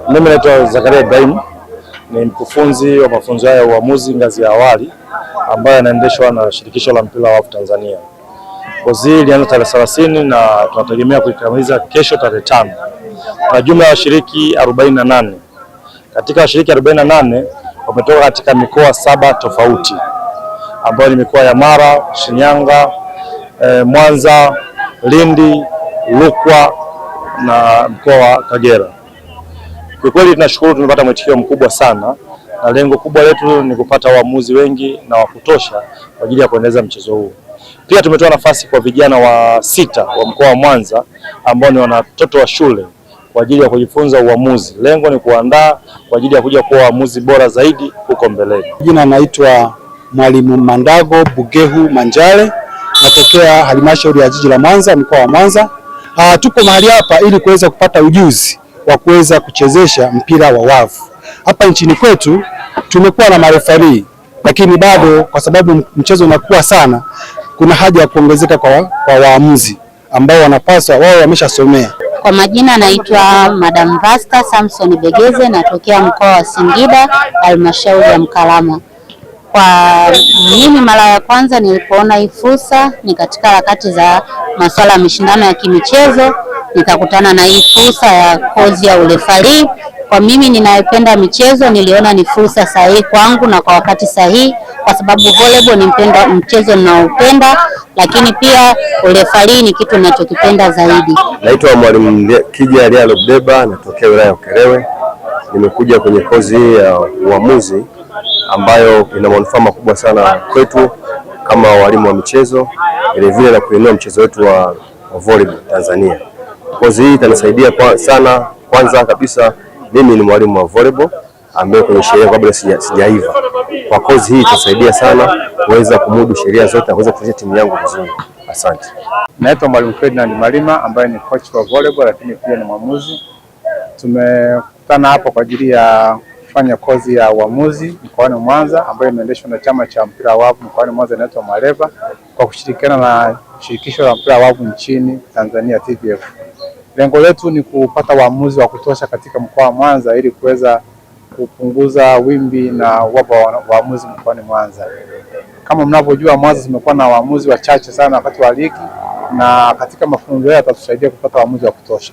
Mimi naitwa Zakaria Ibrahim, ni mkufunzi wa mafunzo ya uamuzi ngazi ya awali ambayo yanaendeshwa na Shirikisho la Mpira wa Wavu Tanzania. Kozi hii ilianza tarehe 30 na tunategemea kuikamilisha kesho tarehe 5. Na jumla ya washiriki 48. Katika washiriki 48 wametoka katika mikoa 7 tofauti ambayo ni mikoa ya Mara, Shinyanga, Mwanza, Lindi, Rukwa na mkoa wa Kagera. Kwa kweli tunashukuru, tumepata mwitikio mkubwa sana, na lengo kubwa letu ni kupata waamuzi wengi na wa kutosha kwa ajili ya kuendeleza mchezo huu. Pia tumetoa nafasi kwa vijana wa 6 wa mkoa wa Mwanza ambao ni watoto wa shule kwa ajili ya kujifunza uamuzi. Lengo ni kuandaa kwa ajili ya kuja kuwa waamuzi bora zaidi huko mbeleni. Jina naitwa Mwalimu Mandago Bugehu Manjale, natokea halmashauri ya jiji la Mwanza, mkoa wa Mwanza. Tuko mahali hapa ili kuweza kupata ujuzi wa kuweza kuchezesha mpira wa wavu. Hapa nchini kwetu tumekuwa na marefari, lakini bado kwa sababu mchezo unakuwa sana, kuna haja ya kuongezeka kwa waamuzi ambao wanapaswa wao wameshasomea. Kwa majina naitwa Madam Vasta Samson Begeze, natokea mkoa wa Singida, halmashauri ya Mkalama. Kwa mimi mara ya kwanza nilipoona hii fursa ni katika harakati za masuala ya mashindano ya kimichezo, nikakutana na hii fursa ya kozi ya urefari. Kwa mimi ninayependa michezo, niliona ni fursa sahihi kwangu na kwa wakati sahihi, kwa sababu volleyball ni mchezo ninaoupenda, lakini pia urefari ni kitu ninachokipenda zaidi. Naitwa Mwalimu Kija Alialobdeba, natokea wilaya ya Ukerewe. Nimekuja kwenye kozi hii ya uamuzi ambayo ina manufaa makubwa sana kwetu kama walimu wa michezo, vilevile na kuinua mchezo wetu wa volleyball Tanzania. Kozi hii itanisaidia sana. Kwanza kabisa mimi ni mwalimu wa volleyball ambaye kwenye sheria kabla sijaiva. Kwa kozi hii itasaidia sana kuweza kumudu sheria zote na kuweza kufanya timu yangu vizuri. Asante. Naitwa Mwalimu Ferdinand Malima ambaye ni coach wa volleyball lakini pia ni mwamuzi. Tumekutana hapo kwa ajili ya kufanya kozi ya uamuzi mkoani Mwanza ambayo imeendeshwa na chama cha mpira wa wavu mkoani Mwanza inaitwa Mareva kwa kushirikiana na Shirikisho la Mpira wa Wavu nchini Tanzania TPF. Lengo letu ni kupata waamuzi wa kutosha katika mkoa wa Mwanza ili kuweza kupunguza wimbi na uwepo wa waamuzi mkoani Mwanza. Kama mnavyojua, Mwanza zimekuwa na waamuzi wachache sana wakati wa ligi, na katika mafunzo haya yatatusaidia kupata waamuzi wa kutosha.